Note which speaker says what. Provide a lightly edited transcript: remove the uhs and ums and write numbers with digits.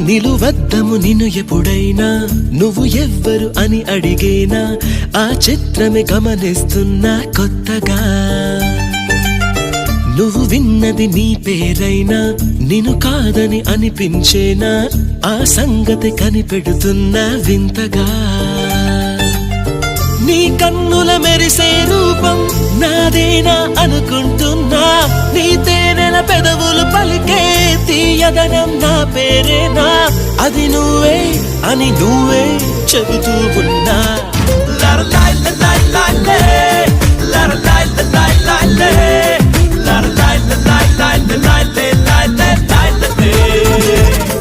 Speaker 1: నిలువద్దము నిన్ను ఎప్పుడైనా నువ్వు ఎవ్వరు అని అడిగేనా ఆ చిత్రమే గమనిస్తున్నా కొత్తగా నువ్వు విన్నది నీ పేరైనా నిన్ను కాదని అనిపించేనా ఆ సంగతి కనిపెడుతున్నా వింతగా నీ కన్నుల మెరిసే రూపం నాదేనా అనుకుంటున్నా నీ తేనెల పెదవులు పలికే తీయదనం నా పేరేనా అది నువ్వే అని నువ్వే చెబుతూ ఉన్నా లా లా లా లా లా.